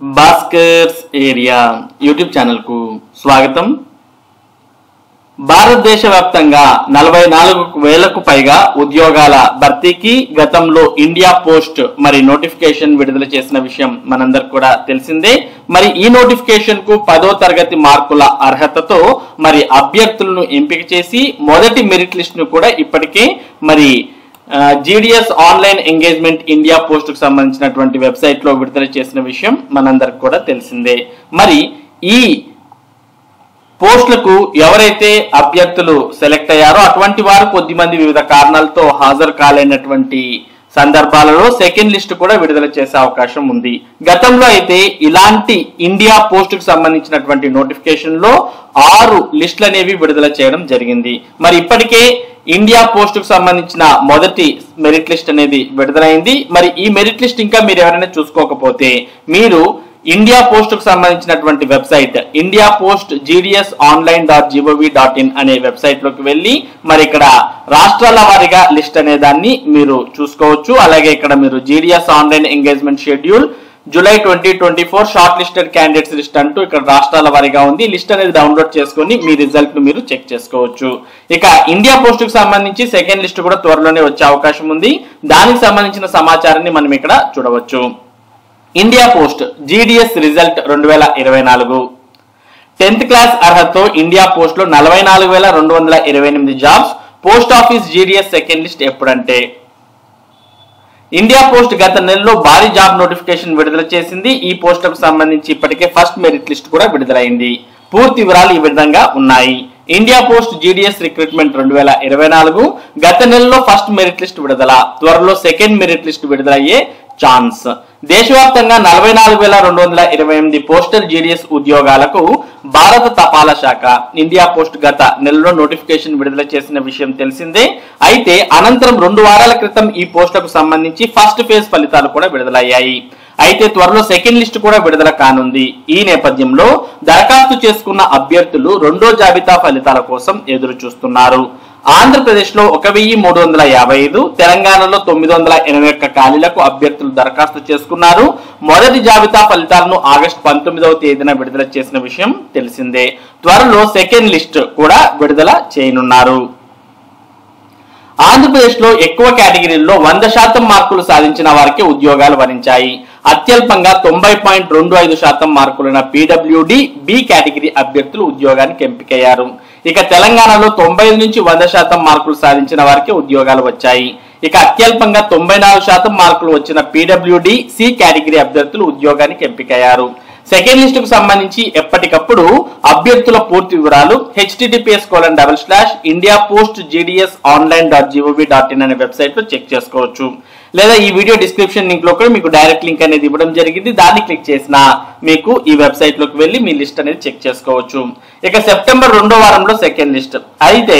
Bhaskar's area YouTube channel కు స్వాగతం. భారతదేశ వ్యాప్తంగా 44,000కు పైగా ఉద్యోగాల భర్తీకి గతంలో ఇండియా పోస్ట్ నోటిఫికేషన్ విడుదల చేసిన విషయం మనందరికి కూడా తెలిసిందే. ఈ నోటిఫికేషన్ కు 10వ తరగతి మార్కుల అర్హతతో అభ్యర్థులను ఎంపిక చేసి మొదటి మెరిట్ లిస్ట్ ను కూడా ఇప్పటికే GDS online engagement India post కు సంబంధించినటువంటి వెబ్సైట్ లో విడుదల చేసిన విషయం మనందరికి కూడా తెలిసిందే. ఈ పోస్టులకు ఎవరైతే అభ్యర్థులు సెలెక్ట్ అయ్యారో అటువంటి వారు కొద్దిమంది వివిధ కారణాలతో హాజరు కాలేనటువంటి సందర్భాలలో సెకండ్ లిస్ట్ కూడా విడుదల చేసే అవకాశం ఉంది. గతంలో అయితే ఇలాంటి ఇండియా పోస్ట్ కు సంబంధించినటువంటి నోటిఫికేషన్ లో 6 లిస్టులు అనేవి విడుదల చేయడం జరిగింది. ఇప్పటికే ఇండియా పోస్ట్ కు సంబంధించిన మొదటి మెరిట్ లిస్ట్ అనేది విడుదలైంది. ఈ మెరిట్ లిస్ట్ ఇంకా మీరు ఎవరైనా చూసుకోకపోతే మీరు ఇండియా పోస్ట్ కు సంబంధించినటువంటి వెబ్సైట్ ఇండియా పోస్ట్ gds.online.gov.in అనే వెబ్సైట్ లోకి వెళ్ళి ఇక్కడ రాష్ట్రాల వారీగా లిస్ట్ అనే దాన్ని మీరు చూసుకోవచ్చు. అలాగే ఇక్కడ మీరు GDS online engagement schedule July 2024 short listed candidates list అంటూ ఇక్కడ రాష్ట్రాల వారీగా ఉంది. లిస్ట్ అనేది డౌన్లోడ్ చేసుకొని మీ రిజల్ట్ ను మీరు చెక్ చేసుకోవచ్చు. ఇక ఇండియా పోస్ట్ కు సంబంధించి సెకండ్ లిస్ట్ కూడా త్వరలోనే వచ్చే అవకాశం ఉంది. దానికి సంబంధించిన సమాచారాన్ని మనం ఇక్కడ చూడవచ్చు. India post GDS result 2024 10th class అర్హతతో ఇండియా పోస్ట్ లో 44,228 jobs. Post office GDS second list ఎప్పుడంటే ఇండియా పోస్ట్ గత నెలలో భారీ జాబ్ నోటిఫికేషన్ విడుదల చేసింది. ఈ పోస్టులకు సంబంధించి ఇప్పటికే ఫస్ట్ మెరిట్ లిస్ట్ కూడా విడుదలైంది. పూర్తి వివరాలు ఈ విధంగా ఉన్నాయి. ఇండియా పోస్ట్ జీడిఎస్ రిక్రూట్మెంట్ 2024 గత నెలలో ఫస్ట్ మెరిట్ లిస్ట్ విడుదల, త్వరలో సెకండ్ మెరిట్ లిస్ట్ విడుదలయ్యే ఛాన్స్. దేశవ్యాప్తంగా 44,228 పోస్టల్ జీడిఎస్ ఉద్యోగాలకు భారత తపాలా శాఖ ఇండియా పోస్ట్ గత నెలలో నోటిఫికేషన్ విడుదల చేసిన విషయం తెలిసిందే. అయితే అనంతరం 2 వారాల క్రితం ఈ పోస్టులకు సంబంధించి ఫస్ట్ ఫేజ్ ఫలితాలు కూడా విడుదలయ్యాయి. అయితే త్వరలో సెకండ్ లిస్ట్ కూడా విడుదల కానుంది. ఈ నేపథ్యంలో దరఖాస్తు చేసుకున్న అభ్యర్థులు రెండో జాబితా ఫలితాల కోసం ఎదురు చూస్తున్నారు. ఆంధ్రప్రదేశ్ లో 1,355, తెలంగాణలో 981 ఖాళీలకు అభ్యర్థులు దరఖాస్తు చేసుకున్నారు. మొదటి జాబితా ఫలితాలను ఆగస్టు 19వ తేదీన విడుదల చేసిన విషయం తెలిసిందే. త్వరలో సెకండ్ లిస్ట్ కూడా విడుదల చేయనున్నారు. ఆంధ్రప్రదేశ్ లో ఎక్కువ కేటగిరీల్లో 100% మార్కులు సాధించిన వారికి ఉద్యోగాలు వరించాయి. అత్యల్పంగా 90.25% మార్కులున్న పీడబ్ల్యూడి బి కేటగిరీ అభ్యర్థులు ఉద్యోగానికి ఎంపికయ్యారు. ఇక తెలంగాణలో 90 నుంచి 100% మార్కులు సాధించిన వారికి ఉద్యోగాలు వచ్చాయి. ఇక అత్యల్పంగా 94% మార్కులు వచ్చిన పీడబ్ల్యూడి సి కేటగిరీ అభ్యర్థులు ఉద్యోగానికి ఎంపికయ్యారు. సెకండ్ లిస్ట్ కు సంబంధించి ఎప్పటికప్పుడు అభ్యర్థుల పూర్తి వివరాలు https://indiapost.gds.online.gov.in అనే వెబ్సైట్ లో చెక్ చేసుకోవచ్చు. లేదా ఈ వీడియో డిస్క్రిప్షన్ లింక్ లో కూడా మీకు డైరెక్ట్ లింక్ అనేది ఇవ్వడం జరిగింది. దాన్ని క్లిక్ చేసినా మీకు ఈ వెబ్సైట్ లోకి వెళ్ళి మీ లిస్ట్ అనేది చెక్ చేసుకోవచ్చు. ఇక సెప్టెంబర్ 2వ వారంలో సెకండ్ లిస్ట్. అయితే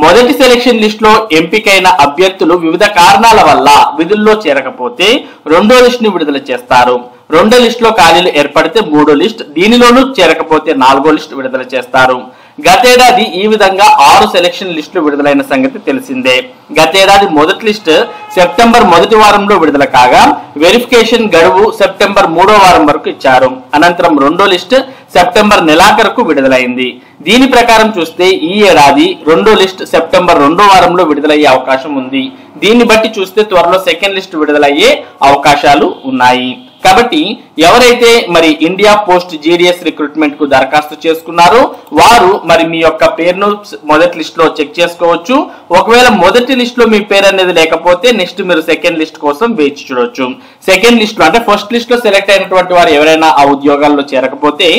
మొదటి సెలక్షన్ లిస్ట్ లో ఎంపికైన అభ్యర్థులు వివిధ కారణాల వల్ల విధుల్లో చేరకపోతే రెండో లిస్ట్ ను విడుదల చేస్తారు. రెండో లిస్ట్ లో ఖాళీలు ఏర్పడితే మూడో లిస్ట్, దీనిలోనూ చేరకపోతే 4వ లిస్ట్ విడుదల చేస్తారు. గతేడాది ఈ విధంగా 6 సెలక్షన్ లిస్టులు విడుదలైన సంగతి తెలిసిందే. గతేడాది మొదటి లిస్ట్ సెప్టెంబర్ 1వ వారంలో విడుదల కాగా వెరిఫికేషన్ గడువు సెప్టెంబర్ 3వ వారం వరకు ఇచ్చారు. అనంతరం రెండో లిస్ట్ సెప్టెంబర్ నెలాఖరుకు విడుదలైంది. దీని ప్రకారం చూస్తే ఈ ఏడాది రెండో లిస్ట్ సెప్టెంబర్ 2వ వారంలో విడుదలయ్యే అవకాశం ఉంది. దీన్ని బట్టి చూస్తే త్వరలో సెకండ్ లిస్ట్ విడుదలయ్యే అవకాశాలు ఉన్నాయి. కాబట్టి ఎవరైతే ఇండియా పోస్ట్ జీడిఎస్ రిక్రూట్మెంట్ కు దరఖాస్తు చేసుకున్నారో వారు మీ యొక్క పేరును మొదటి లిస్ట్ లో చెక్ చేసుకోవచ్చు. ఒకవేళ మొదటి లిస్ట్ లో మీ పేరు అనేది లేకపోతే నెక్స్ట్ మీరు సెకండ్ లిస్ట్ కోసం వేచి చూడొచ్చు. సెకండ్ లిస్ట్ లో అంటే ఫస్ట్ లిస్ట్ లో సెలెక్ట్ అయినటువంటి వారు ఎవరైనా ఆ ఉద్యోగాల్లో చేరకపోతే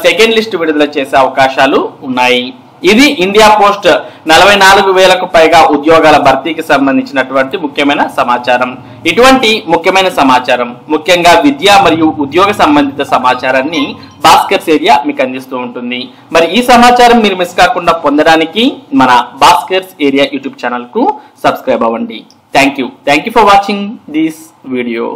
సెకండ్ లిస్ట్ విడుదల చేసే అవకాశాలు ఉన్నాయి. ఇది ఇండియా పోస్ట్ 44,000కు పైగా ఉద్యోగాల భర్తీకి సంబంధించినటువంటి ముఖ్యమైన సమాచారం. ఇటువంటి ముఖ్యమైన సమాచారం, ముఖ్యంగా విద్య మరియు ఉద్యోగ సంబంధిత సమాచారాన్ని భాస్కర్స్ ఏరియా మీకు అందిస్తూ ఉంటుంది. ఈ సమాచారం మీరు మిస్ కాకుండా పొందడానికి మన భాస్కర్స్ ఏరియా యూట్యూబ్ ఛానల్ కు సబ్స్క్రైబ్ అవ్వండి. Thank you for watching this video.